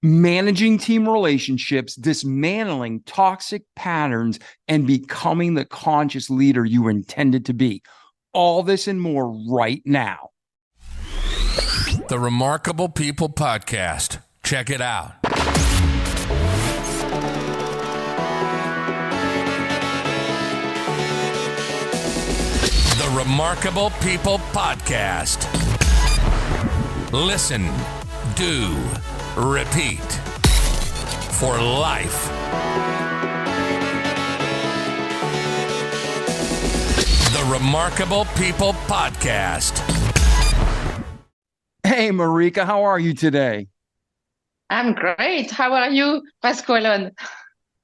managing team relationships, dismantling toxic patterns, and becoming the conscious leader you were intended to be. All this and more right now. The Remarkable People Podcast. Check it out. The Remarkable People Podcast. Listen, do, repeat for life. The Remarkable People Podcast. Hey, Marika, how are you today? I'm great. How are you, Pasqualone?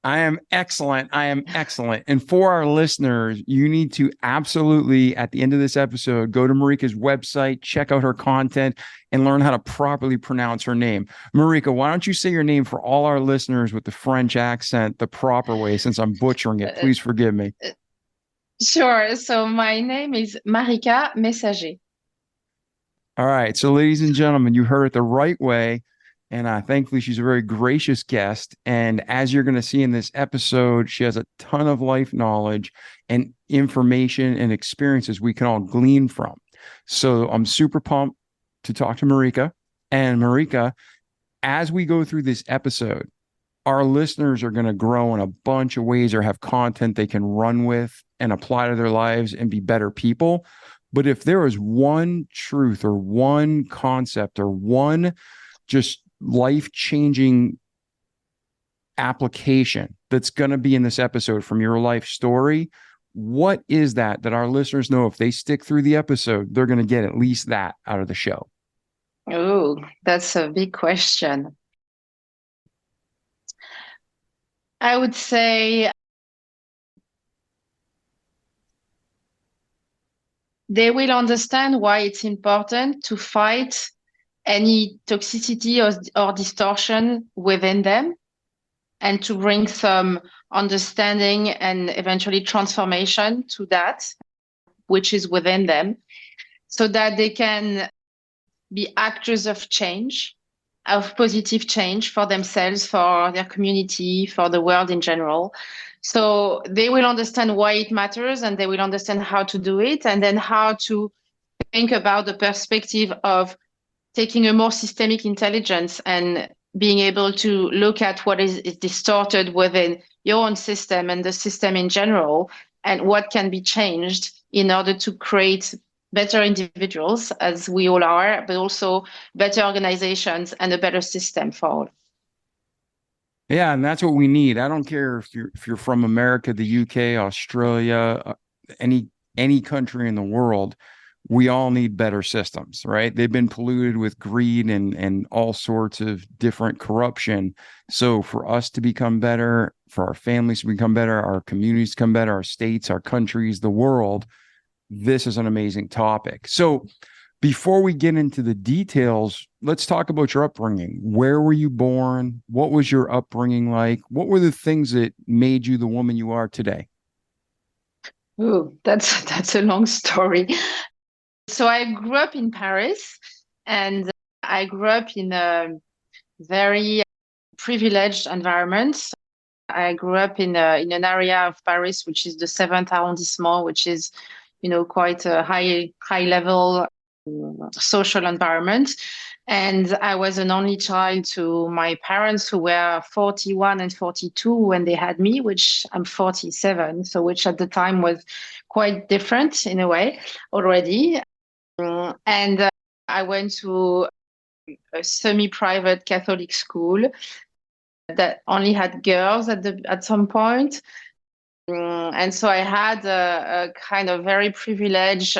I am excellent. And for our listeners, you need to absolutely, at the end of this episode, go to Marika's website, check out her content, and learn how to properly pronounce her name. Marika, why don't you say your name for all our listeners with the French accent the proper way, since I'm butchering it? Please forgive me. Sure. So my name is Marika Messager. All right. So, ladies and gentlemen, you heard it the right way. And thankfully, she's a very gracious guest. And as you're going to see in this episode, she has a ton of life knowledge and information and experiences we can all glean from. So I'm super pumped to talk to Marika. And Marika, as we go through this episode, our listeners are going to grow in a bunch of ways or have content they can run with and apply to their lives and be better people. But if there is one truth or one concept or one just life-changing application that's going to be in this episode from your life story, what is that our listeners know if they stick through the episode, they're going to get at least that out of the show? Oh, that's a big question. I would say they will understand why it's important to fight any toxicity or distortion within them, and to bring some understanding and eventually transformation to that which is within them, so that they can be actors of change, of positive change for themselves, for their community, for the world in general. So they will understand why it matters, and they will understand how to do it, and then how to think about the perspective of taking a more systemic intelligence and being able to look at what is distorted within your own system and the system in general, and what can be changed in order to create better individuals, as we all are, but also better organizations and a better system for all. Yeah, and that's what we need. I don't care if you're from America, the UK, Australia, any country in the world. We all need better systems, right? They've been polluted with greed and all sorts of different corruption. So for us to become better, for our families to become better, our communities to become better, our states, our countries, the world, this is an amazing topic. So before we get into the details, let's talk about your upbringing. Where were you born? What was your upbringing like? What were the things that made you the woman you are today? Oh, that's a long story. So I grew up in Paris, and I grew up in a very privileged environment. I grew up in an area of Paris, which is the 7th arrondissement, which is, quite a high level social environment. And I was an only child to my parents, who were 41 and 42 when they had me, which I'm 47. So which at the time was quite different in a way already. And I went to a semi-private Catholic school that only had girls at some point. And so I had a kind of very privileged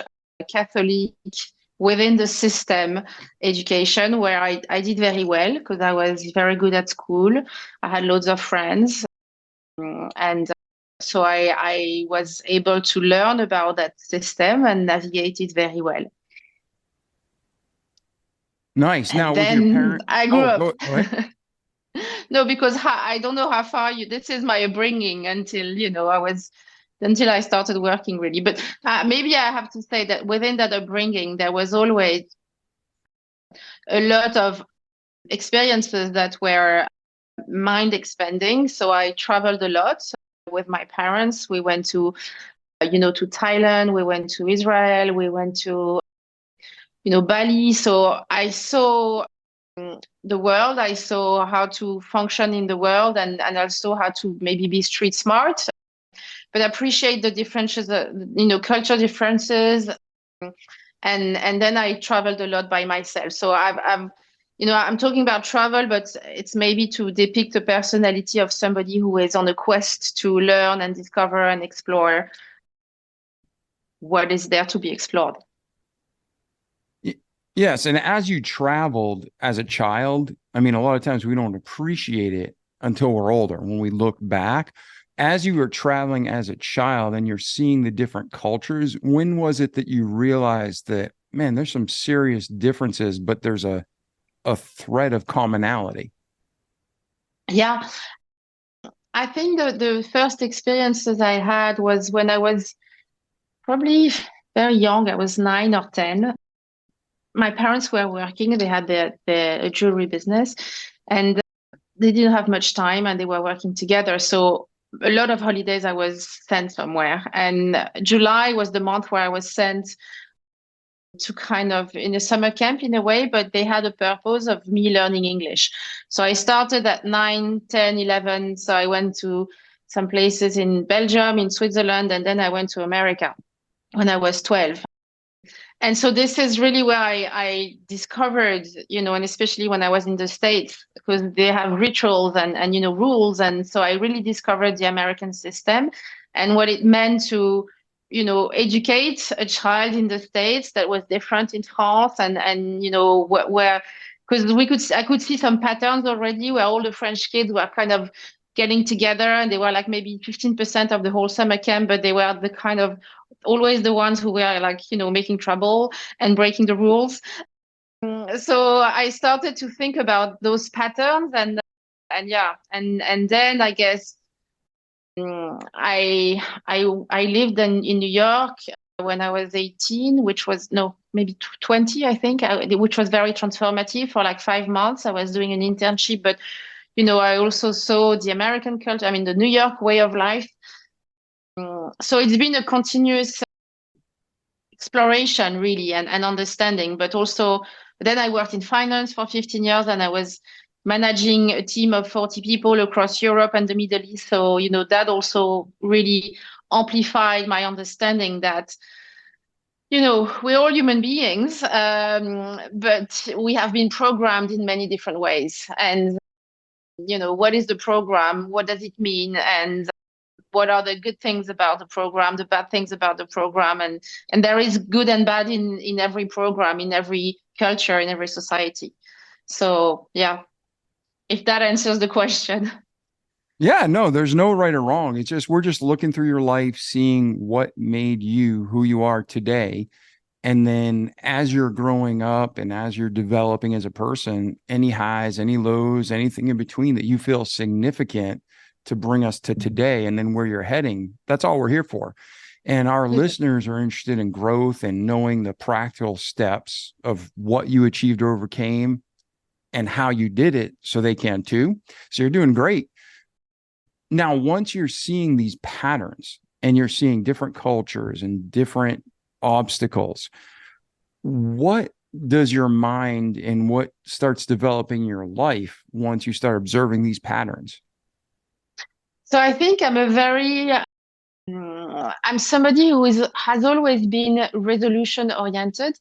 Catholic within the system education, where I did very well because I was very good at school. I had loads of friends. And so I was able to learn about that system and navigate it very well. Nice. Now, then with your parents, I grew up. Go ahead. No, because I don't know how far this is my upbringing until I started working really. But maybe I have to say that within that upbringing, there was always a lot of experiences that were mind expanding. So I traveled a lot with my parents. We went to, to Thailand. We went to Israel. We went to, Bali. So I saw the world. I saw how to function in the world, and also how to maybe be street smart, but appreciate the differences, culture differences. And then I traveled a lot by myself. So I'm talking about travel, but it's maybe to depict the personality of somebody who is on a quest to learn and discover and explore what is there to be explored. Yes, and as you traveled as a child, I mean, a lot of times we don't appreciate it until we're older. When we look back, as you were traveling as a child and you're seeing the different cultures, when was it that you realized that, man, there's some serious differences, but there's a thread of commonality? Yeah, I think the first experiences I had was when I was probably very young. I was 9 or 10. My parents were working. They had their jewelry business, and they didn't have much time, and they were working together. So a lot of holidays I was sent somewhere. And July was the month where I was sent to kind of in a summer camp in a way, but they had a purpose of me learning English. So I started at 9, 10, 11. So I went to some places in Belgium, in Switzerland, and then I went to America when I was 12. And so this is really where I discovered, and especially when I was in the States, because they have rituals and rules. And so I really discovered the American system and what it meant to, educate a child in the States that was different in France and where, because I could see some patterns already where all the French kids were kind of getting together, and they were like maybe 15% of the whole summer camp, but they were the kind of always the ones who were like, making trouble and breaking the rules. So I started to think about those patterns and yeah, and then I guess I lived in New York when I was 18, which was no, maybe 20, I think, which was very transformative for like 5 months. I was doing an internship, but I also saw the American culture, I mean, the New York way of life. So it's been a continuous exploration, really, and understanding, but also then I worked in finance for 15 years and I was managing a team of 40 people across Europe and the Middle East. So, that also really amplified my understanding that, we're all human beings, but we have been programmed in many different ways. And, what is the program? What does it mean? And what are the good things about the program, the bad things about the program, and there is good and bad in every program, in every culture, in every society. So yeah, if that answers the question. Yeah, no, there's no right or wrong. It's just we're just looking through your life, seeing what made you who you are today. And then as you're growing up and as you're developing as a person, any highs, any lows, anything in between that you feel significant to bring us to today and then where you're heading, that's all we're here for. And our listeners are interested in growth and knowing the practical steps of what you achieved or overcame and how you did it so they can too. So you're doing great. Now, once you're seeing these patterns and you're seeing different cultures and different obstacles, what does your mind and what starts developing your life once you start observing these patterns? So I think I'm somebody who has always been resolution oriented.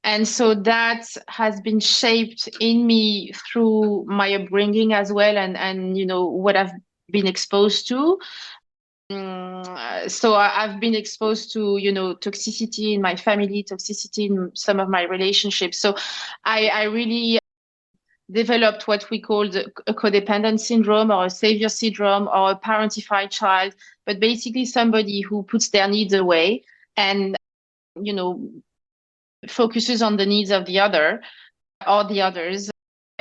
And so that has been shaped in me through my upbringing as well, and what I've been exposed to. So I've been exposed to toxicity in my family, toxicity in some of my relationships. So I really developed what we call a codependent syndrome or a savior syndrome or a parentified child, but basically somebody who puts their needs away and focuses on the needs of the other or the others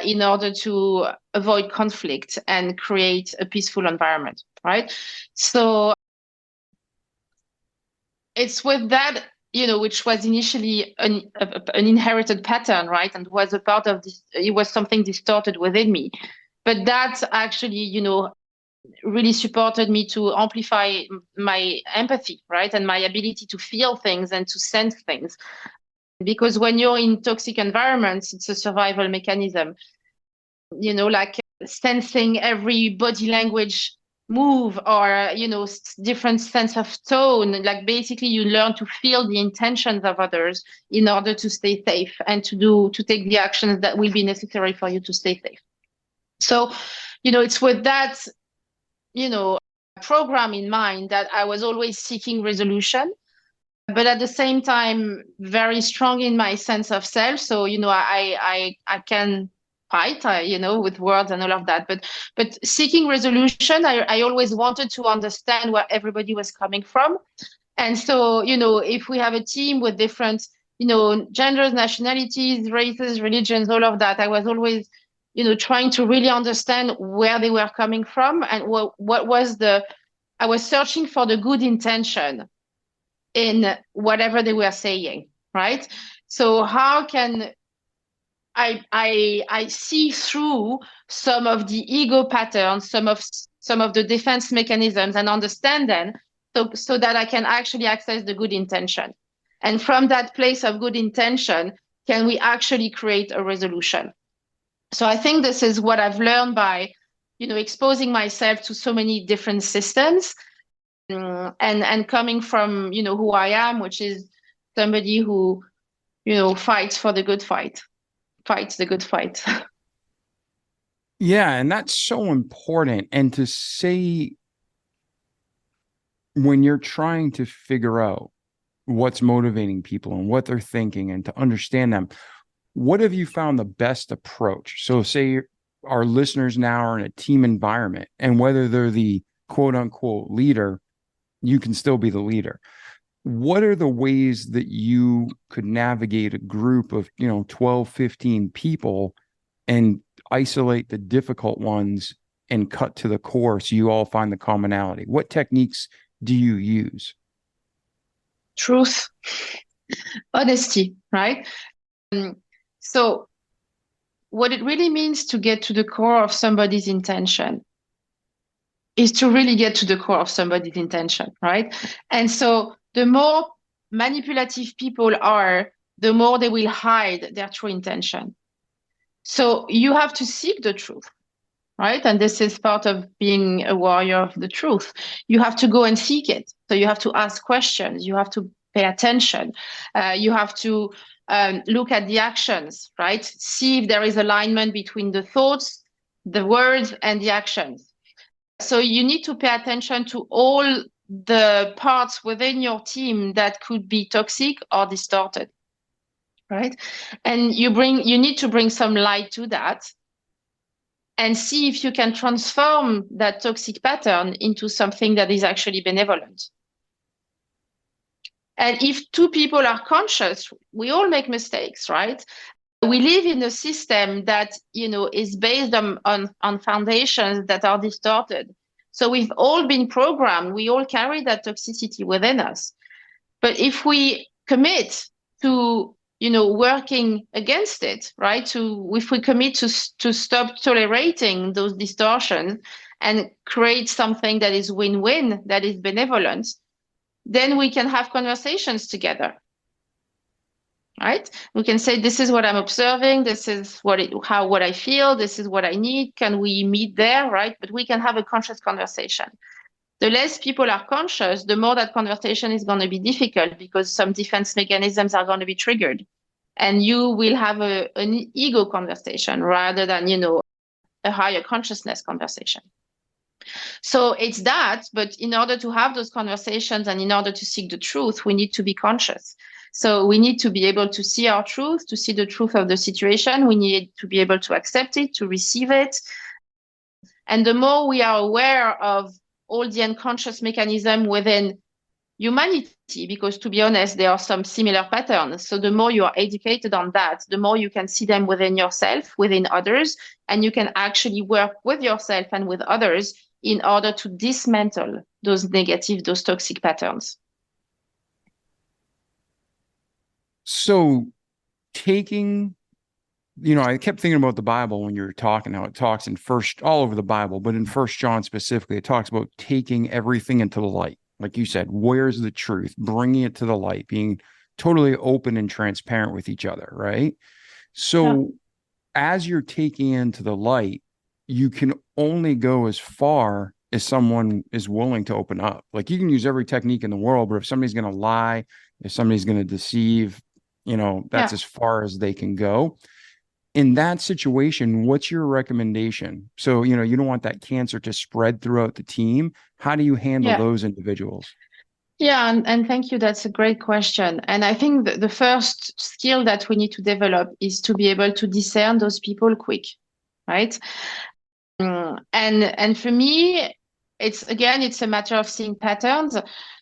in order to avoid conflict and create a peaceful environment, right? So it's with that which was initially an inherited pattern, right? And was a part of this, it was something distorted within me. But that actually, really supported me to amplify my empathy, right? And my ability to feel things and to sense things. Because when you're in toxic environments, it's a survival mechanism, like sensing every body language move or, different sense of tone. Like basically you learn to feel the intentions of others in order to stay safe and to take the actions that will be necessary for you to stay safe. So, it's with that, program in mind that I was always seeking resolution, but at the same time, very strong in my sense of self. So, I can fight, with words and all of that. But seeking resolution, I always wanted to understand where everybody was coming from. And so, if we have a team with different, genders, nationalities, races, religions, all of that, I was always, trying to really understand where they were coming from and what was I was searching for the good intention in whatever they were saying, right? So how can I see through some of the ego patterns, some of the defense mechanisms, and understand them, so that I can actually access the good intention. And from that place of good intention, can we actually create a resolution? So I think this is what I've learned by, exposing myself to so many different systems, and coming from, who I am, which is somebody who, fights for the good fight. Fights the good fight. Yeah, and that's so important. And to say, when you're trying to figure out what's motivating people and what they're thinking and to understand them, what have you found the best approach? So say our listeners now are in a team environment, and whether they're the quote unquote leader, you can still be the leader. What are the ways that you could navigate a group of, 12, 15 people and isolate the difficult ones and cut to the core so you all find the commonality? What techniques do you use? Truth, honesty, right? So what it really means to get to the core of somebody's intention is to really get to the core of somebody's intention, right? And so the more manipulative people are, the more they will hide their true intention. So you have to seek the truth, right? And this is part of being a warrior of the truth. You have to go and seek it. So you have to ask questions. You have to pay attention. You have to look at the actions, right? See if there is alignment between the thoughts, the words, and the actions. So you need to pay attention to all the parts within your team that could be toxic or distorted, right? And you need to bring some light to that and see if you can transform that toxic pattern into something that is actually benevolent. And if two people are conscious, we all make mistakes, right? We live in a system that, is based on foundations that are distorted. So we've all been programmed. We all carry that toxicity within us. But if we commit to, working against it, right? If we commit to stop tolerating those distortions and create something that is win-win, that is benevolent, then we can have conversations together. Right? We can say, this is what I'm observing. This is what I feel. This is what I need. Can we meet there? Right? But we can have a conscious conversation. The less people are conscious, the more that conversation is going to be difficult because some defense mechanisms are going to be triggered. And you will have an ego conversation rather than, a higher consciousness conversation. So it's that, but in order to have those conversations and in order to seek the truth, we need to be conscious. So we need to be able to see our truth, to see the truth of the situation. We need to be able to accept it, to receive it. And the more we are aware of all the unconscious mechanism within humanity, because to be honest, there are some similar patterns. So the more you are educated on that, the more you can see them within yourself, within others, and you can actually work with yourself and with others in order to dismantle those toxic patterns. So taking, I kept thinking about the Bible when you were talking, how it talks in first, all over the Bible, but in First John specifically, it talks about taking everything into the light. Like you said, where's the truth? Bringing it to the light, being totally open and transparent with each other, right? Yeah. So as you're taking into the light, you can only go as far as someone is willing to open up. Like you can use every technique in the world, but if somebody's going to lie, if somebody's going to deceive, that's Yeah. as far as they can go. In that situation, what's your recommendation? So, you don't want that cancer to spread throughout the team. How do you handle Yeah. those individuals? Yeah, and thank you. That's a great question. And I think the first skill that we need to develop is to be able to discern those people quick, right? And for me, it's a matter of seeing patterns.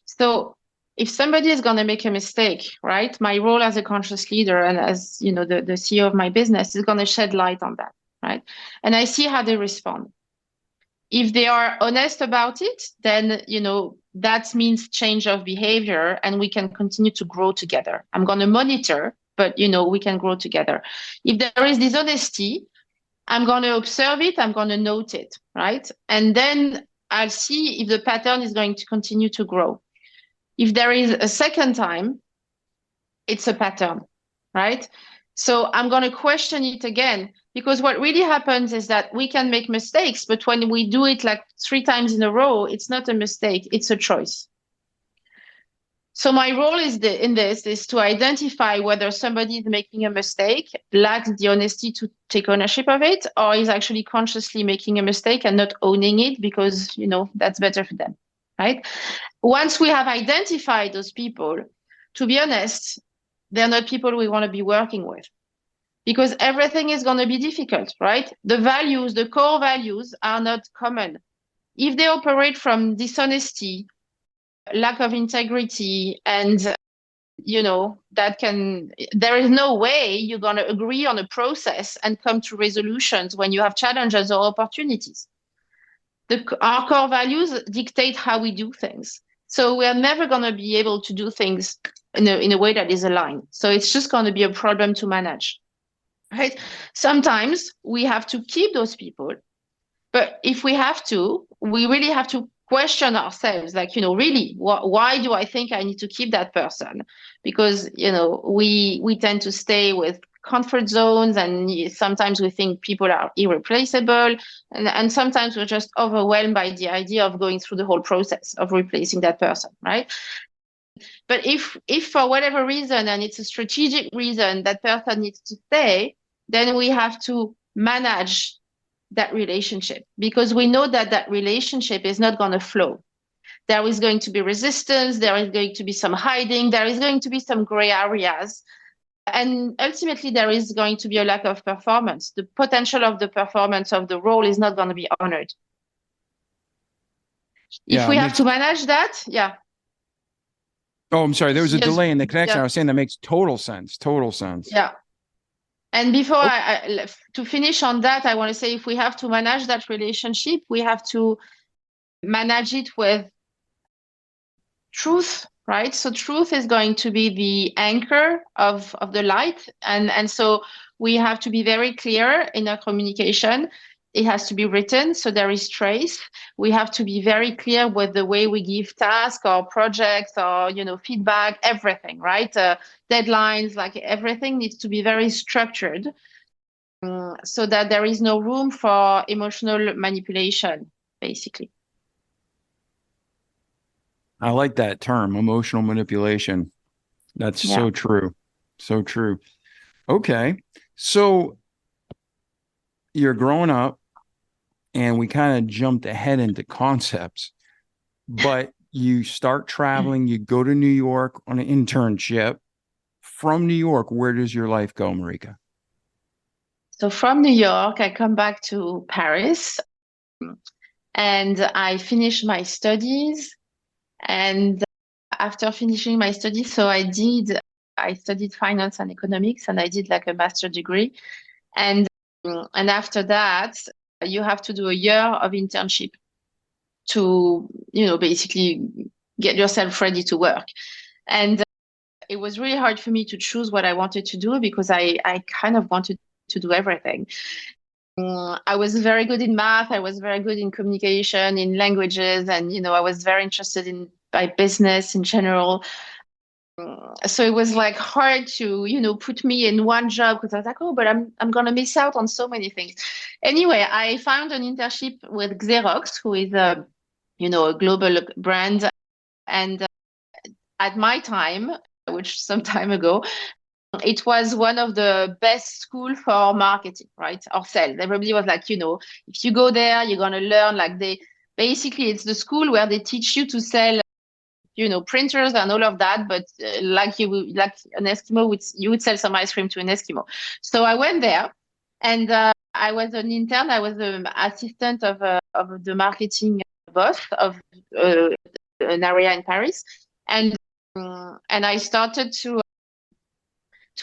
So if somebody is going to make a mistake, right, my role as a conscious leader and as the CEO of my business is going to shed light on that, right? And I see how they respond. If they are honest about it, then that means change of behavior, and we can continue to grow together. I'm going to monitor, but we can grow together. If there is dishonesty, I'm going to observe it, I'm going to note it, right? And then I'll see if the pattern is going to continue to grow. If there is a second time, it's a pattern, right? So I'm going to question it again, because what really happens is that we can make mistakes, but when we do it like 3 times in a row, it's not a mistake, it's a choice. So my role in this is to identify whether somebody is making a mistake, lacks the honesty to take ownership of it, or is actually consciously making a mistake and not owning it because, that's better for them, right? Once we have identified those people, to be honest, they're not people we want to be working with, because everything is going to be difficult, right? The core values are not common. If they operate from dishonesty, lack of integrity, and there is no way you're going to agree on a process and come to resolutions when you have challenges or opportunities. Our core values dictate how we do things. So we are never going to be able to do things in a way that is aligned. So it's just going to be a problem to manage, right? Sometimes we have to keep those people, but if we have to, we really have to question ourselves, like, really, why do I think I need to keep that person? Because, we tend to stay with comfort zones, and sometimes we think people are irreplaceable. And sometimes we're just overwhelmed by the idea of going through the whole process of replacing that person, right? But if for whatever reason, and it's a strategic reason, that person needs to stay, then we have to manage that relationship, because we know that relationship is not going to flow. There is going to be resistance, there is going to be some hiding, there is going to be some gray areas, and ultimately there is going to be a lack of performance. The potential of the performance of the role is not going to be honored. If we have to manage that, yeah. Oh, I'm sorry. There was a Yes. delay in the connection. Yeah. I was saying that makes total sense. Total sense. Yeah. And before to finish on that, I want to say, if we have to manage that relationship, we have to manage it with truth, right? So truth is going to be the anchor of the light. And so we have to be very clear in our communication. It has to be written, so there is trace. We have to be very clear with the way we give tasks or projects or, feedback, everything, right? Deadlines, like everything needs to be very structured, so that there is no room for emotional manipulation, basically. I like that term, emotional manipulation. That's so true. So true. Okay. So you're growing up, and we kind of jumped ahead into concepts, but you start traveling, you go to New York on an internship. From New York, where does your life go, Marika? So from New York, I come back to Paris, and I finish my studies. And after finishing my studies, I studied finance and economics, and I did like a master's degree. And after that, you have to do a year of internship to, basically get yourself ready to work. And it was really hard for me to choose what I wanted to do because I kind of wanted to do everything. I was very good in math. I was very good in communication, in languages, and I was very interested in by business in general. So it was like hard to put me in one job because I was like, oh, but I'm gonna miss out on so many things. Anyway, I found an internship with Xerox, who is a global brand, and at my time, which some time ago, it was one of the best school for marketing, right? Or sales. Everybody was like, if you go there, you're gonna learn. Like basically it's the school where they teach you to sell, printers and all of that. But like like an Eskimo you would sell some ice cream to an Eskimo. So I went there, and I was an intern. I was the assistant of the marketing boss of an area in Paris, and I started to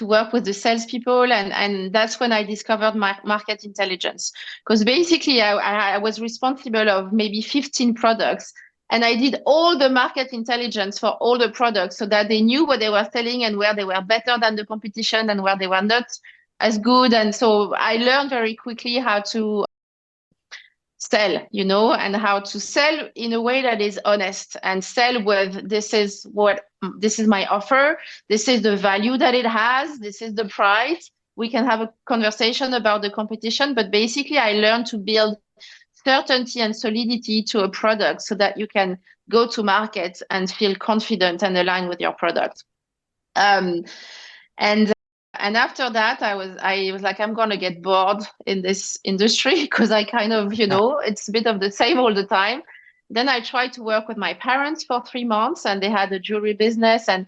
work with the salespeople, and that's when I discovered my market intelligence. Because basically, I was responsible of maybe 15 products, and I did all the market intelligence for all the products so that they knew what they were selling and where they were better than the competition and where they were not as good. And so I learned very quickly how to sell, and how to sell in a way that is honest and sell with this is my offer. This is the value that it has. This is the price. We can have a conversation about the competition, but basically I learned to build certainty and solidity to a product so that you can go to market and feel confident and aligned with your product. And after that, I was like, I'm gonna get bored in this industry because I kind of, it's a bit of the same all the time. Then I tried to work with my parents for 3 months, and they had a jewelry business, and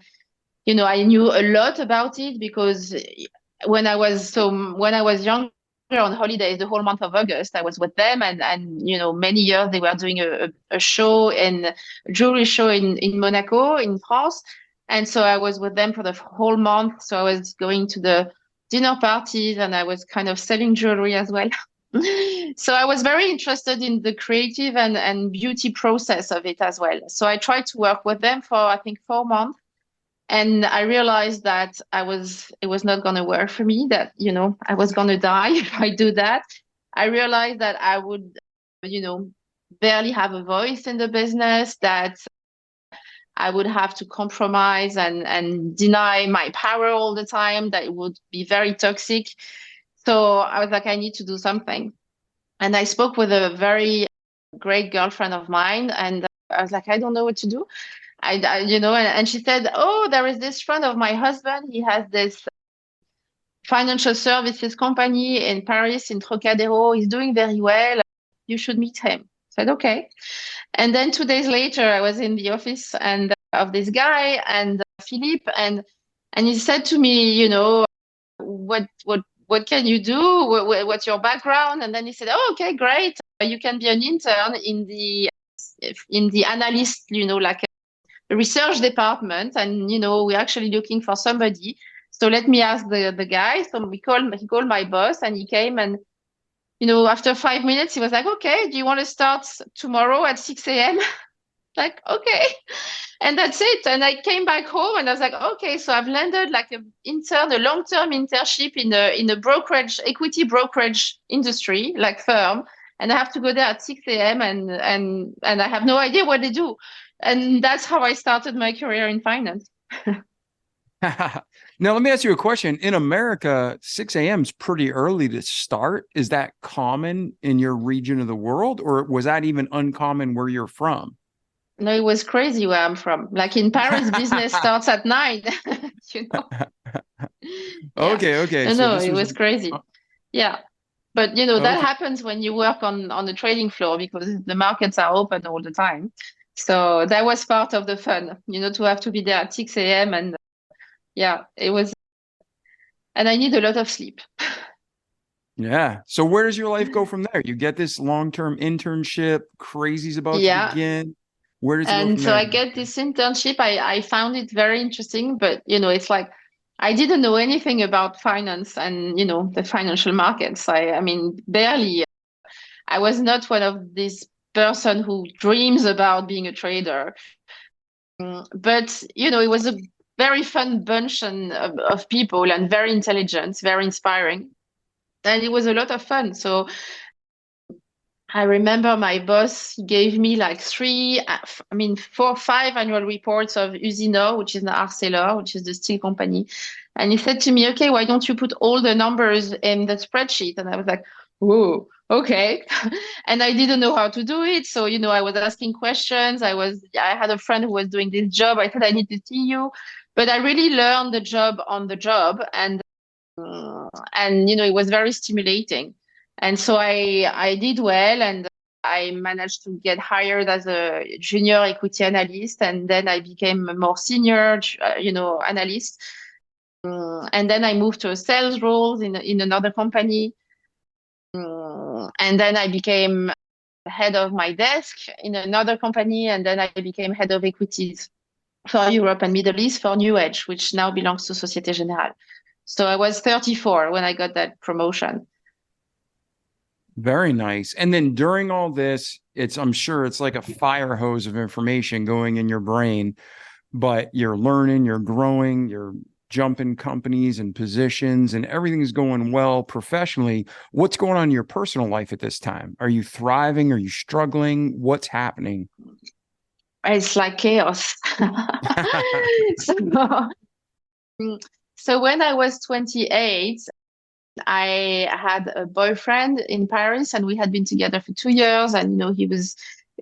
I knew a lot about it because when I was younger on holidays, the whole month of August, I was with them, and many years they were doing a show a jewelry show in Monaco in France. And so I was with them for the whole month. So I was going to the dinner parties, and I was kind of selling jewelry as well. So I was very interested in the creative and beauty process of it as well. So I tried to work with them for, I think, 4 months. And I realized that it was not going to work for me, that, I was going to die if I do that. I realized that I would, barely have a voice in the business, that I would have to compromise and deny my power all the time, that it would be very toxic. So I was like, I need to do something. And I spoke with a very great girlfriend of mine, and I was like, I don't know what to do. And she said, oh, there is this friend of my husband. He has this financial services company in Paris, in Trocadero. He's doing very well. You should meet him. I said, okay. And then 2 days later, I was in the office and of this guy, and Philippe, and he said to me, what can you do? What's your background? And then he said, oh, okay, great. You can be an intern in the analyst, like a research department, and we're actually looking for somebody. So let me ask the guy. So he called my boss, and he came, and after 5 minutes, he was like, okay, do you want to start tomorrow at 6 a.m.? Like, okay. And that's it. And I came back home, and I was like, okay, so I've landed like a long-term internship in a brokerage, equity brokerage industry, like firm. And I have to go there at 6 a.m. and I have no idea what they do. And that's how I started my career in finance. Now, let me ask you a question. In America, 6 a.m. is pretty early to start. Is that common in your region of the world, or was that even uncommon where you're from? No, it was crazy where I'm from. Like in Paris, business starts at 9, Okay. So No, this it was was crazy. Yeah. But, that okay. happens when you work on the trading floor because the markets are open all the time. So that was part of the fun, to have to be there at 6 a.m. And it was, and I need a lot of sleep. Yeah. So where does your life go from there? You get this long-term internship, crazy's about to Yeah. begin. Where does it go And from so there? I get this internship. I found it very interesting, but, it's like, I didn't know anything about finance and, the financial markets. I mean, barely. I was not one of these person who dreams about being a trader. But, it was very fun bunch of people, and very intelligent, very inspiring. And it was a lot of fun. So I remember my boss gave me like 5 annual reports of Usinor, which is the Arcelor, which is the steel company. And he said to me, okay, why don't you put all the numbers in the spreadsheet? And I was like, whoa, okay. And I didn't know how to do it. So, I was asking questions. I had a friend who was doing this job. I said, I need to see you. But I really learned the job on the job. And it was very stimulating. And so I did well, and I managed to get hired as a junior equity analyst, and then I became a more senior analyst. And then I moved to a sales role in another company. And then I became head of my desk in another company, and then I became head of equities for Europe and Middle East for New Edge, which now belongs to Societe Generale. So I was 34 when I got that promotion. Very nice. And then during all this, I'm sure it's like a fire hose of information going in your brain, but you're learning, you're growing, you're jumping companies and positions, and everything's going well professionally. What's going on in your personal life at this time? Are you thriving? Are you struggling? What's happening? It's like chaos. So when I was 28, I had a boyfriend in Paris, and we had been together for 2 years, and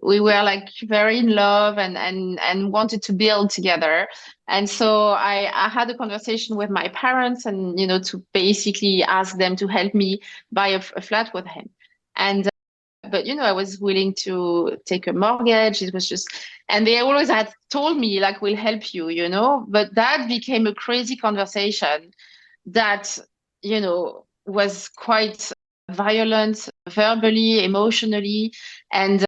we were like very in love, and wanted to build together. And so I had a conversation with my parents, and to basically ask them to help me buy a flat with him. And but I was willing to take a mortgage. It was just, and they always had told me like, we'll help you, but that became a crazy conversation that was quite violent verbally, emotionally. And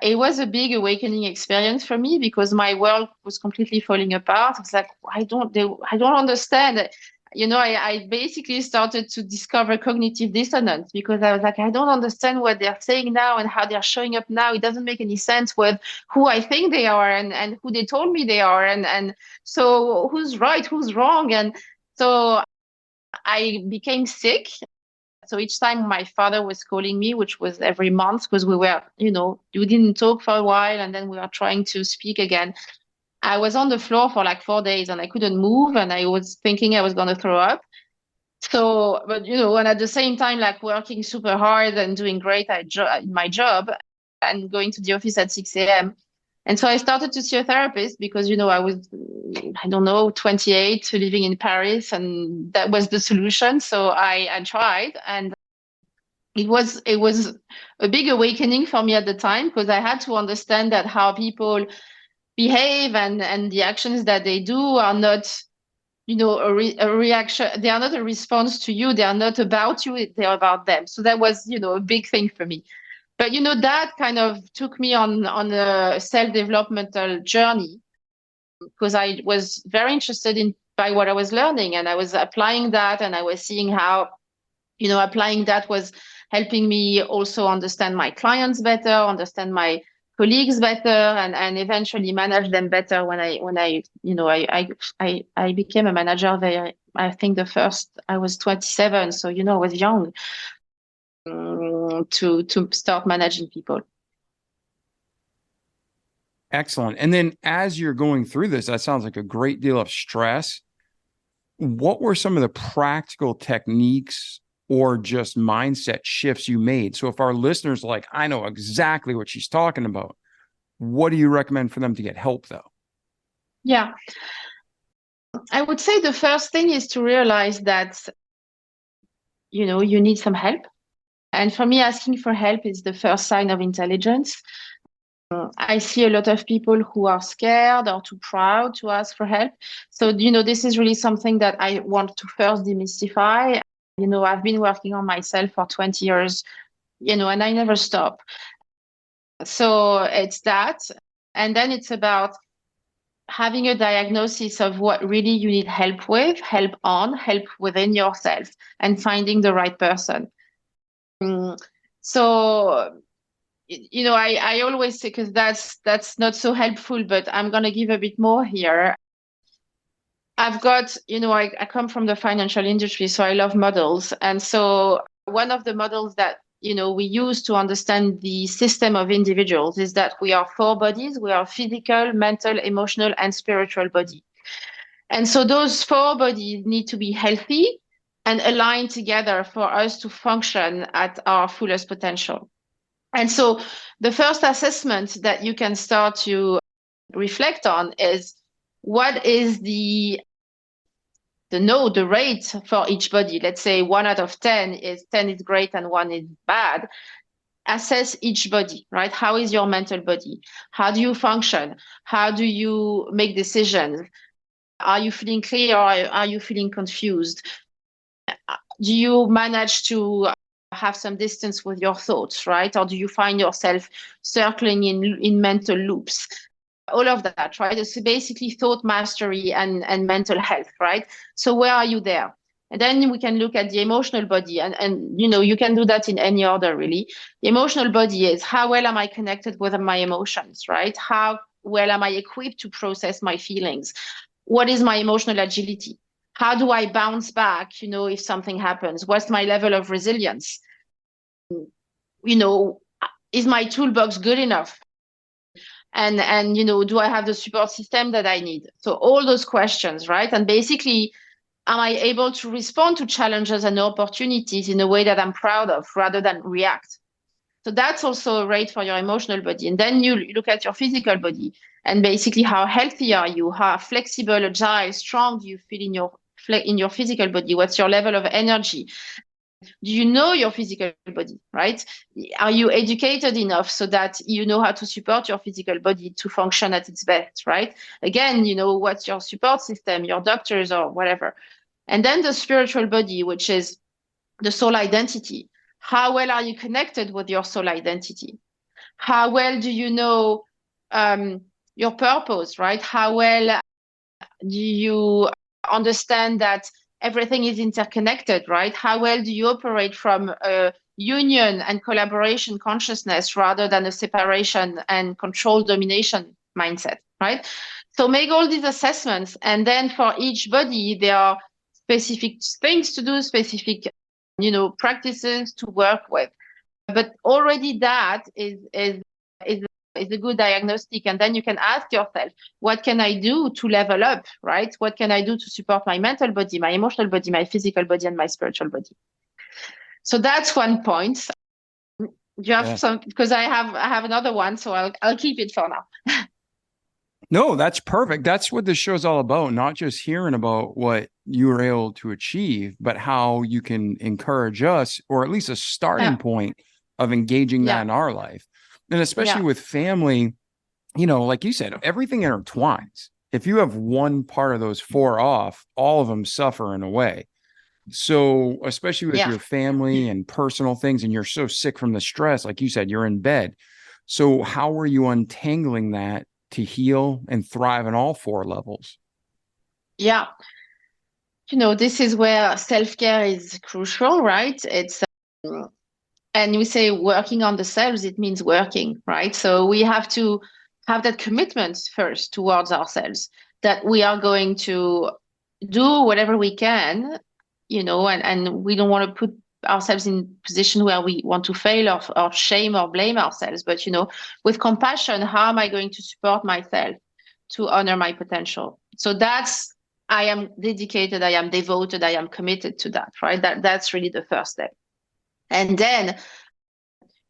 it was a big awakening experience for me, because my world was completely falling apart. It's like, I don't understand. I basically started to discover cognitive dissonance, because I was like, I don't understand what they're saying now and how they're showing up now. It doesn't make any sense with who I think they are, and who they told me they are. And so who's right, who's wrong? And so I became sick. So each time my father was calling me, which was every month, because we didn't talk for a while, and then we were trying to speak again. I was on the floor for like 4 days, and I couldn't move, and I was thinking I was going to throw up. So, but and at the same time, like working super hard and doing great at my job, and going to the office at 6 a.m. And so I started to see a therapist, because, I was, I don't know, 28, living in Paris, and that was the solution. So I tried, and it was a big awakening for me at the time, because I had to understand that how people behave and the actions that they do are not, a reaction. They are not a response to you. They are not about you. They're about them. So that was, a big thing for me. But that kind of took me on a self-developmental journey, because I was very interested by what I was learning, and I was applying that, and I was seeing how applying that was helping me also understand my clients better, understand my colleagues better, and eventually manage them better. When I became a manager there, I think I was 27, so I was young to start managing people. Excellent. And then as you're going through this, that sounds like a great deal of stress. What were some of the practical techniques or just mindset shifts you made? So if our listeners are like, I know exactly what she's talking about, what do you recommend for them to get help, though? Yeah. I would say the first thing is to realize that, you need some help. And for me, asking for help is the first sign of intelligence. I see a lot of people who are scared or too proud to ask for help. So, this is really something that I want to first demystify. I've been working on myself for 20 years, and I never stop. So it's that. And then it's about having a diagnosis of what really you need help with, help within yourself, and finding the right person. So, I always say, because that's not so helpful, but I'm going to give a bit more here. I've got, I come from the financial industry, so I love models. And so one of the models that, we use to understand the system of individuals is that we are four bodies. We are physical, mental, emotional, and spiritual body. And so those four bodies need to be healthy and aligned together for us to function at our fullest potential. And so the first assessment that you can start to reflect on is what is the rate for each body. Let's say 1 out of 10 is 10 is great and 1 is bad. Assess each body, right? How is your mental body? How do you function? How do you make decisions? Are you feeling clear or are you feeling confused? Do you manage to have some distance with your thoughts, right? Or do you find yourself circling in mental loops? All of that, right? It's basically thought mastery and mental health, right? So where are you there? And then we can look at the emotional body, and you can do that in any order, really. The emotional body is how well am I connected with my emotions, right? How well am I equipped to process my feelings? What is my emotional agility? How do I bounce back, if something happens? What's my level of resilience? Is my toolbox good enough? And do I have the support system that I need? So all those questions, right? And basically, am I able to respond to challenges and opportunities in a way that I'm proud of rather than react? So that's also a rate for your emotional body. And then you look at your physical body and basically how healthy are you? How flexible, agile, strong do you feel in your physical body? What's your level of energy? Do you know your physical body, right? Are you educated enough so that you know how to support your physical body to function at its best, right? Again, what's your support system, your doctors or whatever. And then the spiritual body, which is the soul identity. How well are you connected with your soul identity? How well do you know your purpose, right? How well do you understand that everything is interconnected, right? How well do you operate from a union and collaboration consciousness rather than a separation and control domination mindset, right? So make all these assessments. And then for each body, there are specific things to do, specific, practices to work with. But already that is a good diagnostic. And then you can ask yourself, what can I do to level up, right? What can I do to support my mental body, my emotional body, my physical body, and my spiritual body? So that's one point. Do you have some? Because I have another one, so I'll keep it for now. No, that's perfect. That's what this show's all about. Not just hearing about what you were able to achieve, but how you can encourage us, or at least a starting point of engaging that in our life. And especially with family, like you said, everything intertwines. If you have one part of those four off, all of them suffer in a way. So especially with your family and personal things, and you're so sick from the stress, like you said, you're in bed. So how are you untangling that to heal and thrive on all four levels? Yeah. This is where self-care is crucial, right? It's and we say working on the selves, it means working, right? So we have to have that commitment first towards ourselves that we are going to do whatever we can, and we don't want to put ourselves in a position where we want to fail or shame or blame ourselves. But, with compassion, how am I going to support myself to honor my potential? So I am dedicated, I am devoted, I am committed to that, right? That's really the first step. And then,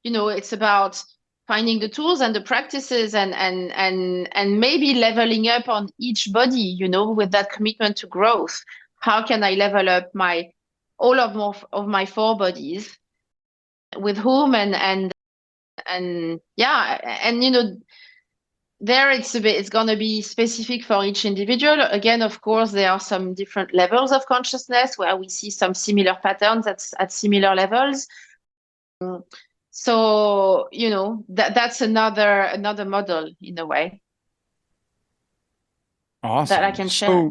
it's about finding the tools and the practices and maybe leveling up on each body, with that commitment to growth. How can I level up all of my four bodies, with whom and there it's going to be specific for each individual. Again, of course, there are some different levels of consciousness where we see some similar patterns at similar levels. So, that's another model in a way. Awesome. That I can share.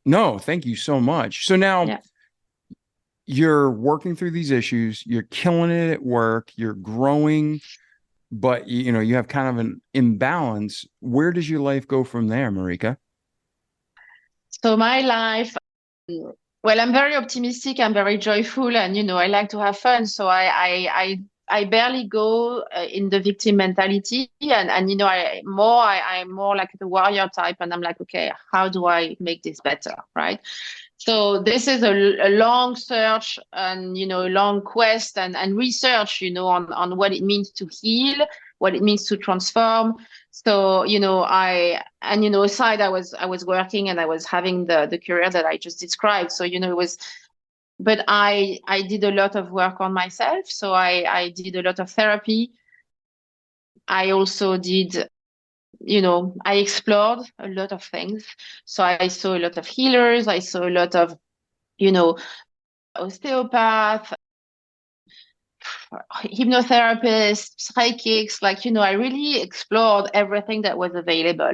No, thank you so much. So now you're working through these issues, you're killing it at work, you're growing, but you have kind of an imbalance. Where does your life go from there, Marika? So my life, well, I'm very optimistic. I'm very joyful, and I like to have fun. So I barely go in the victim mentality, and I'm more like the warrior type, and I'm like, okay, how do I make this better, right? So this is a long search and a long quest and research, on what it means to heal, what it means to transform. So aside I was working and I was having the career that I just described. So it was, but I did a lot of work on myself. So I did a lot of therapy. I also did, I explored a lot of things. So I saw a lot of healers. I saw a lot of, you know, osteopath, hypnotherapists, psychics. I really explored everything that was available.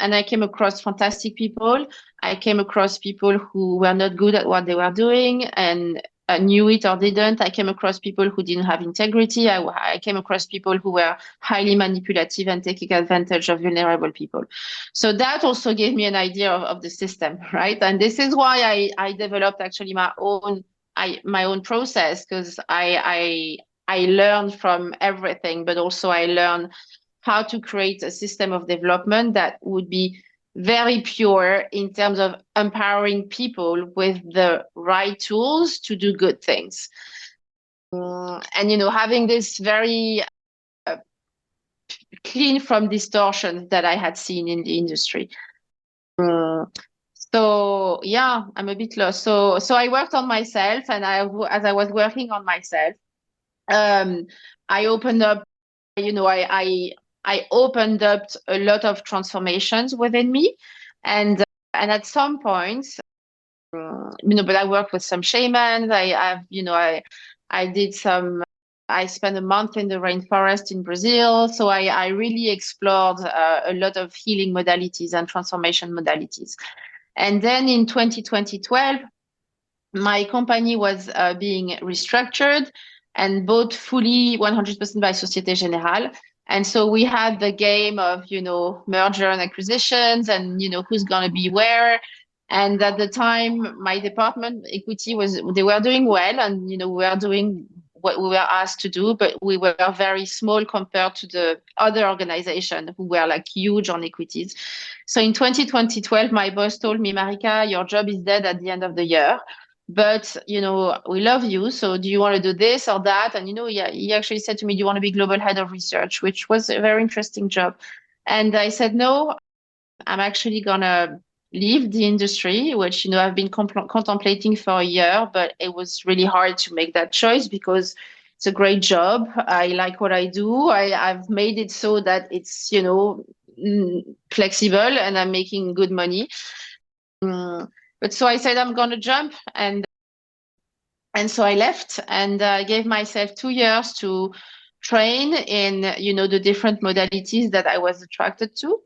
And I came across fantastic people. I came across people who were not good at what they were doing and knew it or didn't. I came across people who didn't have integrity. I came across people who were highly manipulative and taking advantage of vulnerable people. So that also gave me an idea of the system, right? And this is why I developed actually my own process, because I learned from everything, but also I learned how to create a system of development that would be very pure in terms of empowering people with the right tools to do good things. And, having this very clean from distortions that I had seen in the industry. So yeah, I'm a bit lost. So I worked on myself, and as I was working on myself, I opened up, I opened up a lot of transformations within me, and at some point, but I worked with some shamans. I did some. I spent a month in the rainforest in Brazil, so I really explored a lot of healing modalities and transformation modalities. And then in 2012, my company was being restructured and bought fully 100% by Societe Generale. And so we had the game of, merger and acquisitions and, who's going to be where. And at the time, my department equity they were doing well, and, we were doing what we were asked to do, but we were very small compared to the other organization who were like huge on equities. So in 2012, my boss told me, Marika, your job is dead at the end of the year. But, we love you. So do you want to do this or that? And, yeah, he actually said to me, do you want to be global head of research, which was a very interesting job. And I said, no, I'm actually going to leave the industry, which, I've been contemplating for a year, but it was really hard to make that choice because it's a great job. I like what I do. I've made it so that it's, flexible and I'm making good money. But so I said, I'm going to jump. And so I left, and I gave myself 2 years to train in, the different modalities that I was attracted to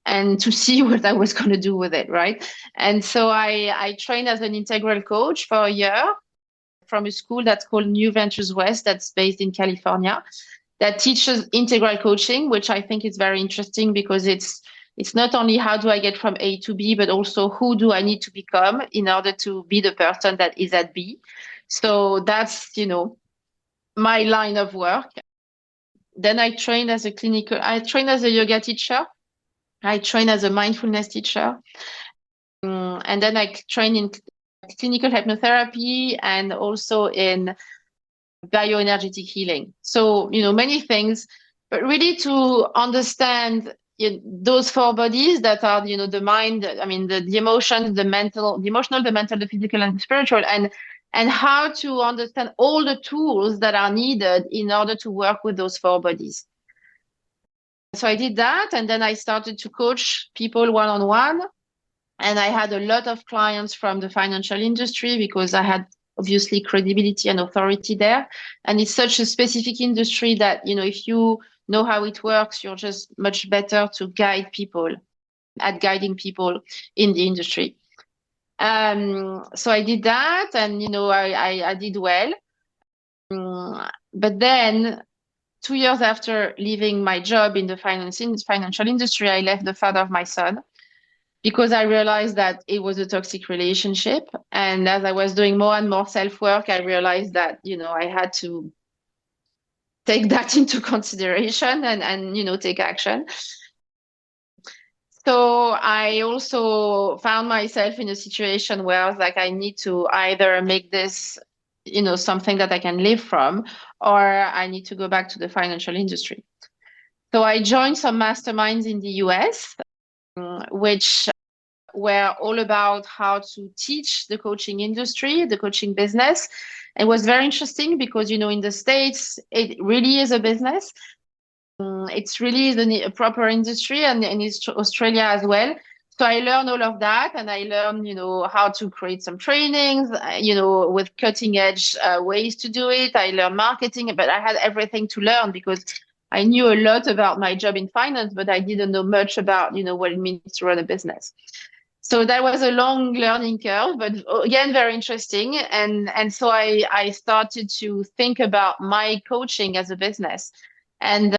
and to see what I was going to do with it, right? And so I trained as an integral coach for a year from a school that's called New Ventures West, that's based in California, that teaches integral coaching, which I think is very interesting because it's not only how do I get from A to B, but also who do I need to become in order to be the person that is at B. So that's, my line of work. Then I trained as a yoga teacher. I trained as a mindfulness teacher. And then I trained in clinical hypnotherapy and also in bioenergetic healing. So, many things, but really to understand those four bodies that are, the mind, the emotions, the emotional, the mental, the physical, and the spiritual, and how to understand all the tools that are needed in order to work with those four bodies. So I did that, and then I started to coach people one-on-one, and I had a lot of clients from the financial industry because I had obviously credibility and authority there. And it's such a specific industry that, if you know how it works, you're just much better to guiding people in the industry. So I did that, and, I did well. But then 2 years after leaving my job in the financial industry, I left the father of my son. because I realized that it was a toxic relationship. And as I was doing more and more self-work, I realized that, I had to take that into consideration and take action. So I also found myself in a situation where I was like, I need to either make this, something that I can live from, or I need to go back to the financial industry. So I joined some masterminds in the US, which were all about how to teach the coaching industry, the coaching business. It was very interesting because, in the States, it really is a business. It's really a proper industry, and in Australia as well. So I learned all of that, and I learned, how to create some trainings, with cutting edge ways to do it. I learned marketing, but I had everything to learn because I knew a lot about my job in finance, but I didn't know much about, what it means to run a business. So that was a long learning curve, but again, very interesting. And so I started to think about my coaching as a business, and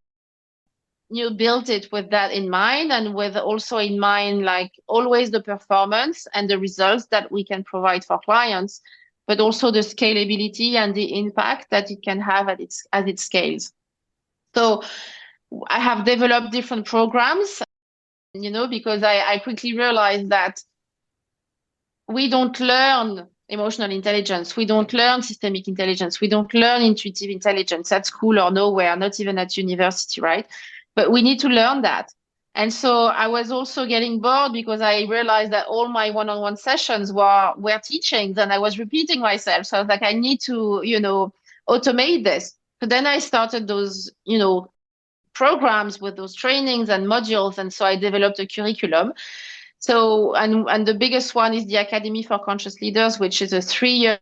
built it with that in mind, and with also in mind, like always the performance and the results that we can provide for clients, but also the scalability and the impact that it can have as it scales. So I have developed different programs, because I quickly realized that we don't learn emotional intelligence. We don't learn systemic intelligence. We don't learn intuitive intelligence at school or nowhere, not even at university, right? But we need to learn that. And so I was also getting bored because I realized that all my one-on-one sessions were teachings, and I was repeating myself. So I was like, I need to, automate this. So then I started those, programs with those trainings and modules. And so I developed a curriculum. So, and the biggest one is the Academy for Conscious Leaders, which is a 3-year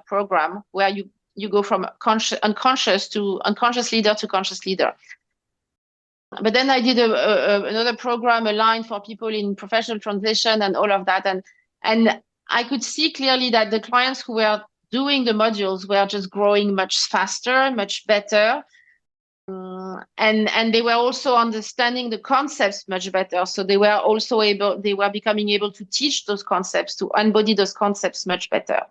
program where you go from unconscious leader to conscious leader. But then I did another program aligned for people in professional transition and all of that. And I could see clearly that the clients who were doing the modules were just growing much faster, much better. And they were also understanding the concepts much better. So they were becoming able to teach those concepts, to embody those concepts much better.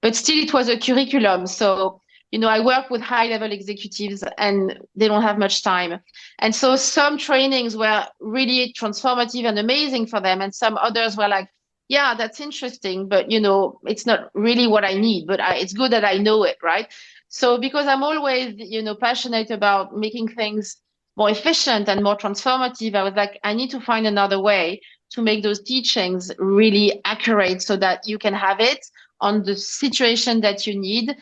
But still, it was a curriculum. So, I work with high-level executives, and they don't have much time. And so some trainings were really transformative and amazing for them. And some others were like, yeah, that's interesting, but, it's not really what I need, but it's good that I know it, right? So because I'm always, passionate about making things more efficient and more transformative, I was like, I need to find another way to make those teachings really accurate so that you can have it on the situation that you need,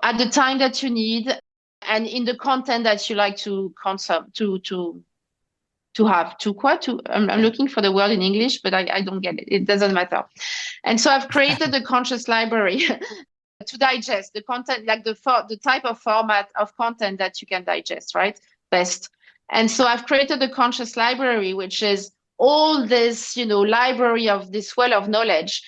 at the time that you need, and in the content that you like to consume, I'm looking for the word in English, but I don't get it. It doesn't matter. And so I've created a conscious library to digest the content, like the type of format of content that you can digest, right? Best. And so I've created a conscious library, which is all this, library of this well of knowledge,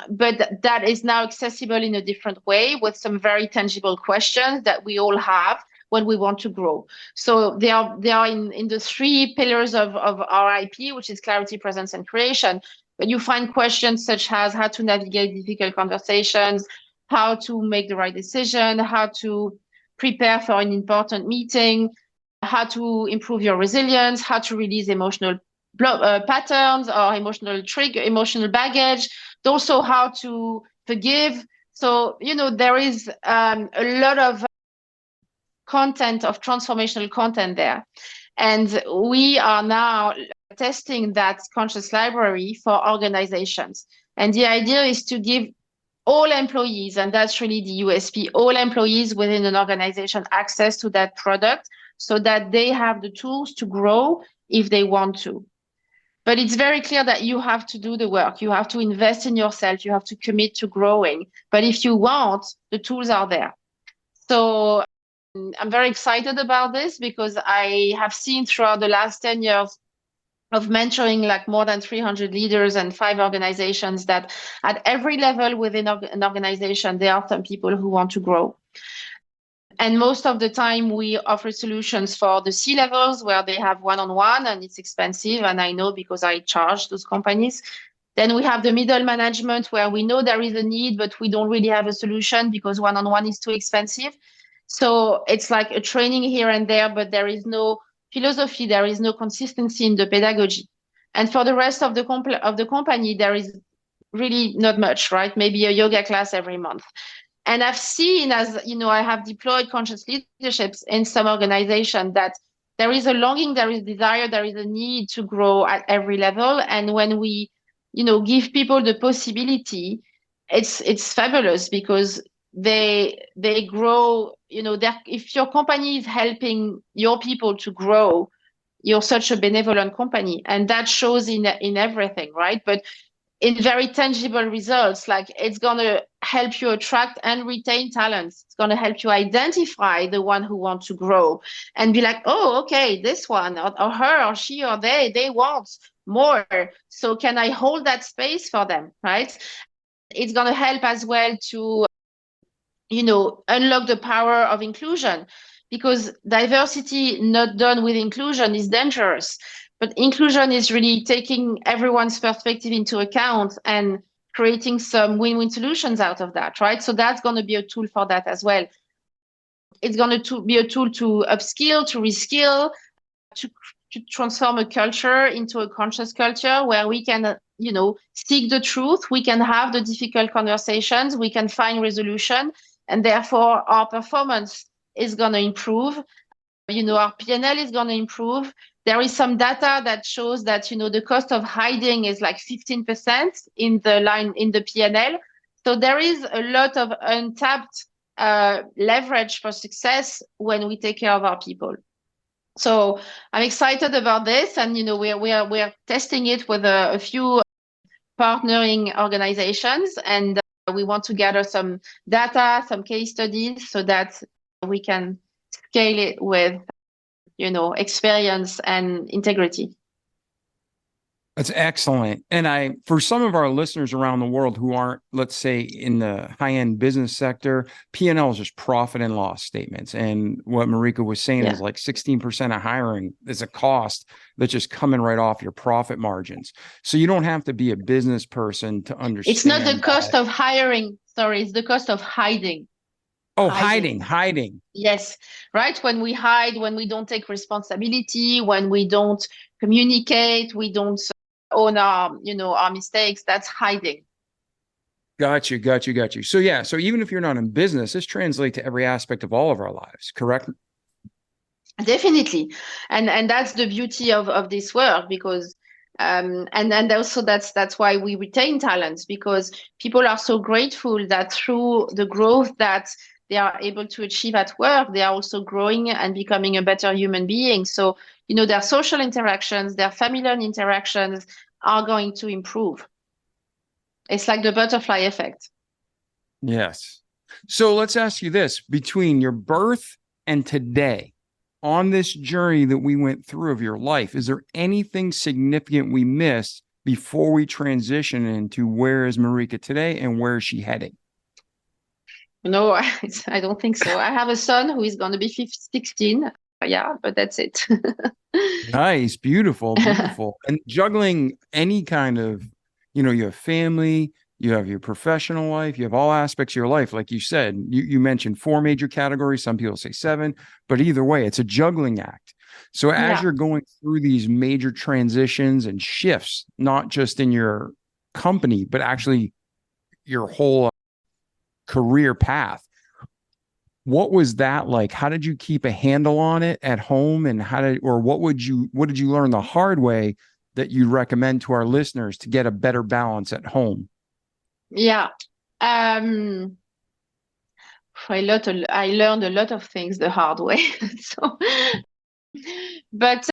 but that is now accessible in a different way with some very tangible questions that we all have when we want to grow. So they are in the 3 pillars of RIP, which is clarity, presence, and creation. But you find questions such as how to navigate difficult conversations, how to make the right decision, how to prepare for an important meeting, how to improve your resilience, how to release emotional patterns or emotional baggage, also how to forgive. So, there is a lot of content, of transformational content there. And we are now testing that conscious library for organizations. And the idea is to give all employees, and that's really the USP, all employees within an organization access to that product so that they have the tools to grow if they want to. But it's very clear that you have to do the work. You have to invest in yourself. You have to commit to growing. But if you want, the tools are there. So I'm very excited about this because I have seen throughout the last 10 years of mentoring like more than 300 leaders and 5 organizations that at every level within an organization, there are some people who want to grow. And most of the time we offer solutions for the C levels where they have one-on-one and it's expensive. And I know because I charge those companies. Then we have the middle management where we know there is a need, but we don't really have a solution because one-on-one is too expensive. So it's like a training here and there, but there is no philosophy, there is no consistency in the pedagogy. And for the rest of the company, there is really not much, right? Maybe a yoga class every month. And I've seen, as you know, I have deployed conscious leaderships in some organization that there is a longing, there is desire, there is a need to grow at every level. And when we, give people the possibility, it's fabulous because they grow. If your company is helping your people to grow, you're such a benevolent company, and that shows in everything, right? But in very tangible results, like it's going to help you attract and retain talents. It's going to help you identify the one who want to grow and be like, oh, okay, this one or her or she or they want more. So can I hold that space for them, right? It's going to help as well to, unlock the power of inclusion, because diversity not done with inclusion is dangerous. But inclusion is really taking everyone's perspective into account and creating some win-win solutions out of that, right? So that's going to be a tool for that as well. It's going to be a tool to upskill, to reskill, to transform a culture into a conscious culture where we can, seek the truth, we can have the difficult conversations, we can find resolution, and therefore our performance is going to improve. Our P&L is going to improve. There is some data that shows that, the cost of hiding is like 15% in the P&L. So there is a lot of untapped leverage for success when we take care of our people. So I'm excited about this, and we're testing it with a few partnering organizations, and we want to gather some data, some case studies, so that we can scale it with experience and integrity. That's excellent. And for some of our listeners around the world who aren't, let's say, in the high-end business sector, P&L is just profit and loss statements. And what Marika was saying is like 16% of hiring is a cost that's just coming right off your profit margins. So you don't have to be a business person to understand. It's not the cost of hiring. Sorry, it's the cost of hiding. Oh, hiding. Yes, right. When we hide, when we don't take responsibility, when we don't communicate, we don't own our mistakes, that's hiding. Got you. So yeah, so even if you're not in business, this translates to every aspect of all of our lives, correct? Definitely. And that's the beauty of this work, because and also that's why we retain talents, because people are so grateful that through the growth that they are able to achieve at work, they are also growing and becoming a better human being. So, their social interactions, their familial interactions are going to improve. It's like the butterfly effect. Yes. So let's ask you this: between your birth and today, on this journey that we went through of your life, is there anything significant we missed before we transition into where is Marika today and where is she heading? No, I don't think so. I have a son who is going to be 16. Yeah, but that's it. Nice, beautiful. And juggling any kind of, you have family, you have your professional life, you have all aspects of your life. Like you said, you mentioned 4 major categories. Some people say 7, but either way, it's a juggling act. So as you're going through these major transitions and shifts, not just in your company, but actually your whole career path, what was that like? How did you keep a handle on it at home? And what did you learn the hard way that you recommend to our listeners to get a better balance at home? Yeah. I learned a lot of things the hard way. But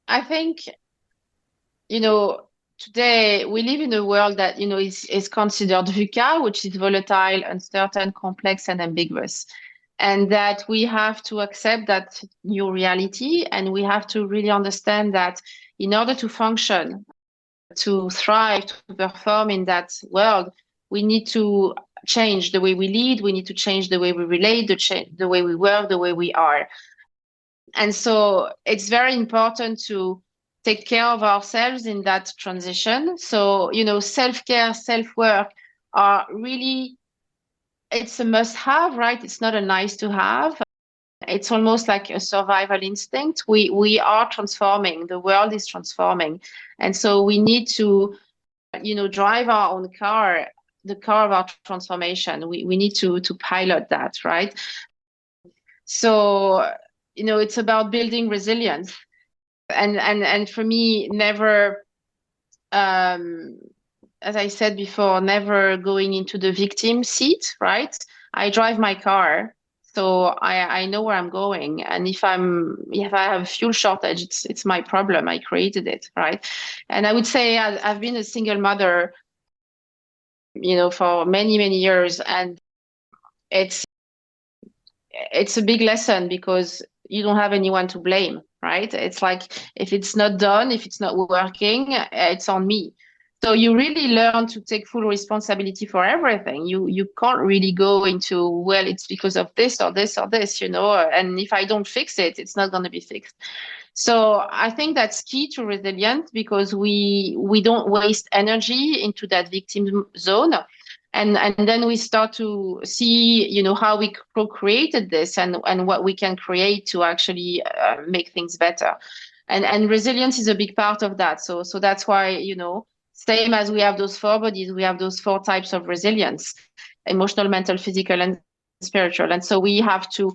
I think, today we live in a world that, is considered VUCA, which is volatile, uncertain, complex, and ambiguous. And that we have to accept that new reality. And we have to really understand that in order to function, to thrive, to perform in that world, we need to change the way we lead. We need to change the way we relate, the way we work, the way we are. And so it's very important to take care of ourselves in that transition. So, self-care, self-work are really, it's a must-have, right? It's not a nice to have. It's almost like a survival instinct. We are transforming. The world is transforming. And so we need to, drive our own car, the car of our transformation. We need to pilot that, right? So, it's about building resilience. And for me, never, as I said before, never going into the victim seat, right? I drive my car, so I know where I'm going. And if I have a fuel shortage, it's my problem. I created it, right? And I would say I've been a single mother, for many, many years, and it's a big lesson because you don't have anyone to blame, right? It's like, if it's not done, if it's not working, it's on me. So you really learn to take full responsibility for everything. You can't really go into, well, it's because of this or this or this, and if I don't fix it, it's not going to be fixed. So I think that's key to resilience, because we don't waste energy into that victim zone. And then we start to see, how we co-created this and what we can create to actually make things better. And resilience is a big part of that. So that's why, same as we have those 4 bodies, we have those 4 types of resilience: emotional, mental, physical, and spiritual. And so we have to,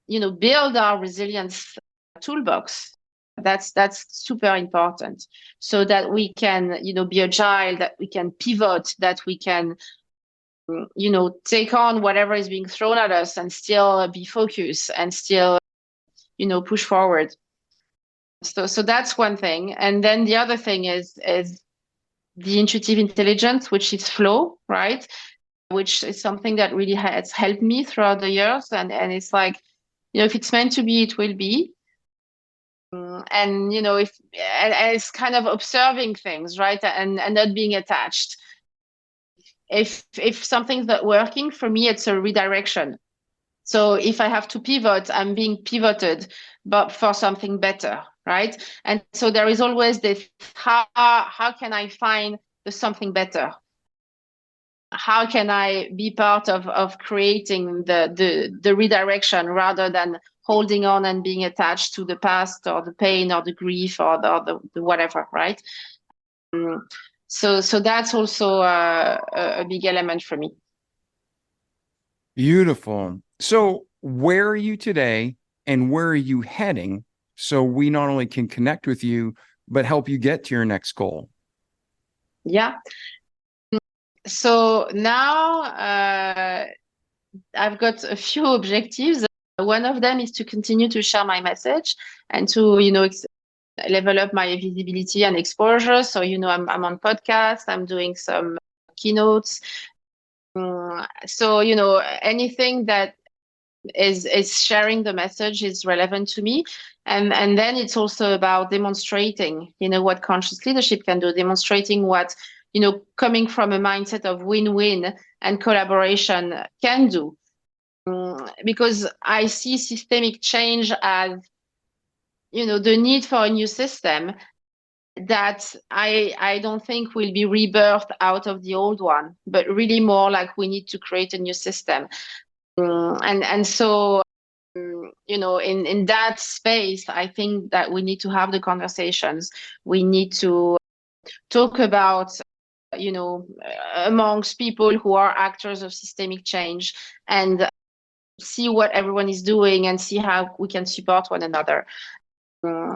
build our resilience toolbox. That's super important, so that we can, be agile, that we can pivot, that we can, take on whatever is being thrown at us and still be focused and still, push forward. So that's one thing. And then the other thing is the intuitive intelligence, which is flow, right? Which is something that really has helped me throughout the years. And it's like, if it's meant to be, it will be. And if and it's kind of observing things, right, and not being attached. If something's not working for me, it's a redirection. So if I have to pivot, I'm being pivoted, but for something better, right? And so there is always this: how can I find the something better? How can I be part of creating the redirection, rather than holding on and being attached to the past or the pain or the grief or the whatever, right? So that's also a big element for me. Beautiful. So where are you today and where are you heading, so we not only can connect with you, but help you get to your next goal? Yeah. So now I've got a few objectives. One of them is to continue to share my message and to, level up my visibility and exposure. So, I'm on podcasts, I'm doing some keynotes. So, anything that is sharing the message is relevant to me. And then it's also about demonstrating, what conscious leadership can do, demonstrating what, coming from a mindset of win-win and collaboration can do. Because I see systemic change as, the need for a new system that I don't think will be rebirthed out of the old one, but really more like we need to create a new system. And so, in that space, I think that we need to have the conversations. We need to talk about, amongst people who are actors of systemic change, and see what everyone is doing and see how we can support one another.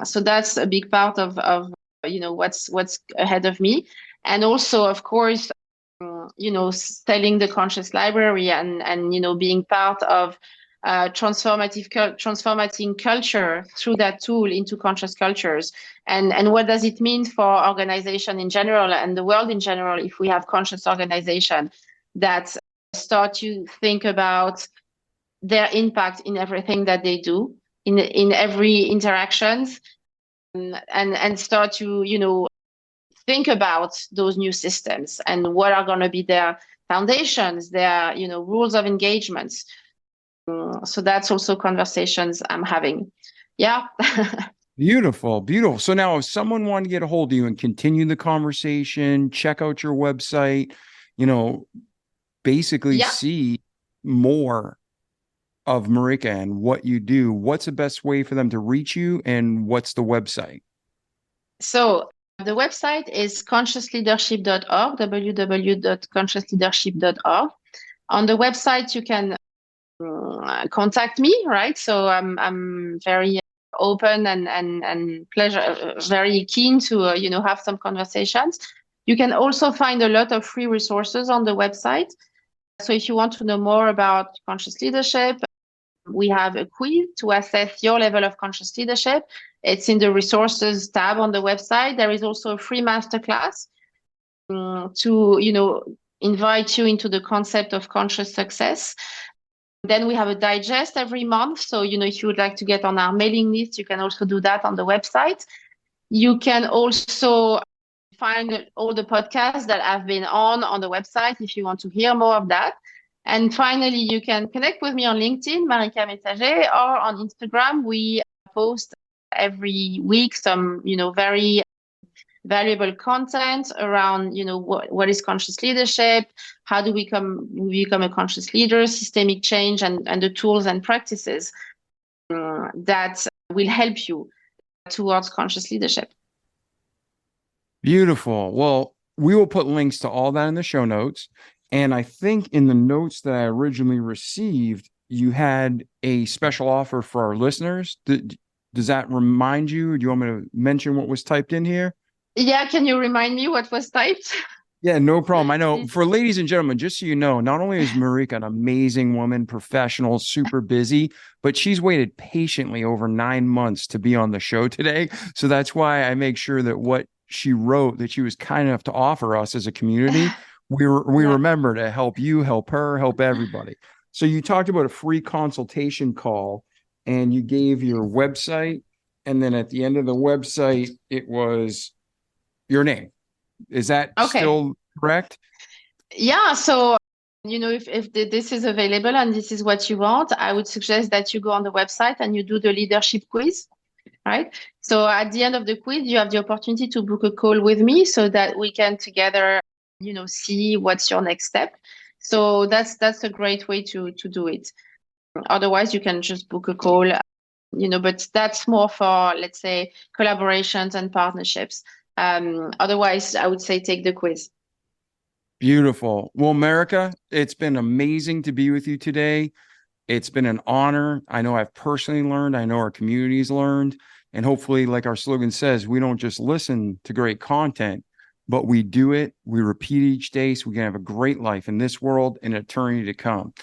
So that's a big part of what's ahead of me. And also, of course, selling the conscious library and being part of transformating culture through that tool into conscious cultures. And what does it mean for organization in general and the world in general if we have conscious organization that start to think about their impact in everything that they do, in every interactions, and start to think about those new systems and what are going to be their foundations, there are, rules of engagements. So that's also conversations I'm having. Yeah. Beautiful, beautiful. So now if someone wanted to get a hold of you and continue the conversation, check out your website, you know, basically Yeah. see more of Marika and what you do, what's the best way for them to reach you and what's the website? So the website is consciousleadership.org, www.consciousleadership.org. On the website, you can contact me, right? So I'm very open and pleasure, very keen to have some conversations. You can also find a lot of free resources on the website. So if you want to know more about conscious leadership, we have a quiz to assess your level of conscious leadership. It's in the resources tab on the website. There is also a free masterclass to invite you into the concept of conscious success. Then we have a digest every month. So, if you would like to get on our mailing list, you can also do that on the website. You can also find all the podcasts that I've been on the website if you want to hear more of that. And finally, you can connect with me on LinkedIn, Marika Messager, or on Instagram. We post every week some, very valuable content around, what is conscious leadership, how do we become a conscious leader, systemic change, and the tools and practices that will help you towards conscious leadership. Beautiful. Well, we will put links to all that in the show notes. And I think in the notes that I originally received, you had a special offer for our listeners. Does that remind you? Do you want me to mention what was typed in here? Yeah, can you remind me what was typed? Yeah, no problem. I know for ladies and gentlemen, just so you know, not only is Marika an amazing woman, professional, super busy, but she's waited patiently over 9 months to be on the show today. So that's why I make sure that what she wrote, that she was kind enough to offer us as a community, we remember to help you, help her, help everybody. So you talked about a free consultation call and you gave your website. And then at the end of the website, it was your name. Is that still correct? Yeah. So, if this is available and this is what you want, I would suggest that you go on the website and you do the leadership quiz, right? So at the end of the quiz, you have the opportunity to book a call with me so that we can together, see what's your next step. So that's a great way to do it. Otherwise, you can just book a call, but that's more for, let's say, collaborations and partnerships. Otherwise, I would say take the quiz. Beautiful. Well, Marika, it's been amazing to be with you today. It's been an honor. I know I've personally learned. I know our community's learned. And hopefully, like our slogan says, we don't just listen to great content, but we do it. We repeat each day so we can have a great life in this world and eternity to come.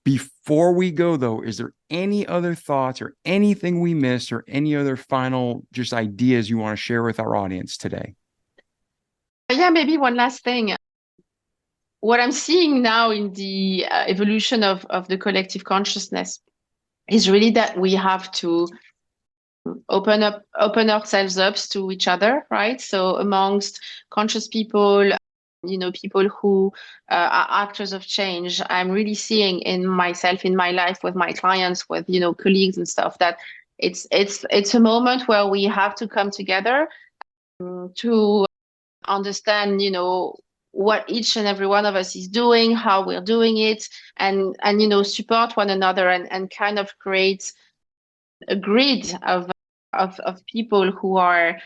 Before we go, though, is there any other thoughts or anything we missed or any other final just ideas you want to share with our audience today? Yeah, maybe one last thing. What I'm seeing now in the evolution of the collective consciousness is really that we have to open ourselves up to each other, right? So amongst conscious people, people who are actors of change, I'm really seeing in myself, in my life, with my clients, with colleagues and stuff, that it's a moment where we have to come together to understand, what each and every one of us is doing, how we're doing it, and support one another and kind of create a grid of people who are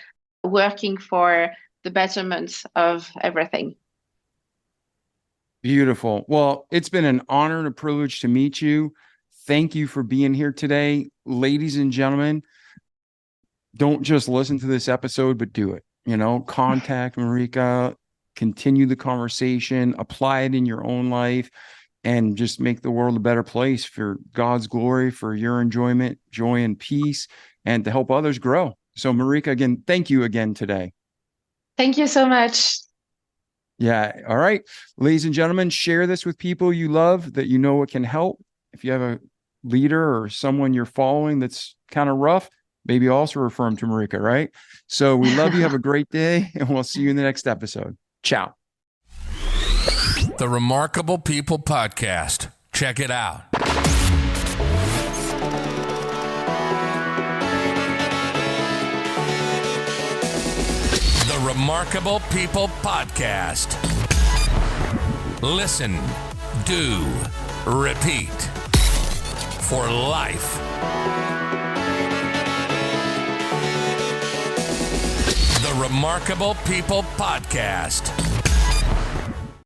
working for the betterment of everything. Beautiful. Well, it's been an honor and a privilege to meet you. Thank you for being here today. Ladies and gentlemen, don't just listen to this episode, but do it. Contact Marika, continue the conversation, apply it in your own life, and just make the world a better place for God's glory, for your enjoyment, joy, and peace, and to help others grow. So, Marika, again, thank you again today. Thank you so much. Yeah. All right. Ladies and gentlemen, share this with people you love that you know it can help. If you have a leader or someone you're following that's kind of rough, maybe also refer them to Marika, right? So we love you. Have a great day, and we'll see you in the next episode. Ciao. The Remarkable People Podcast. Check it out. The Remarkable People Podcast. Listen, do, repeat. For life. The Remarkable People Podcast.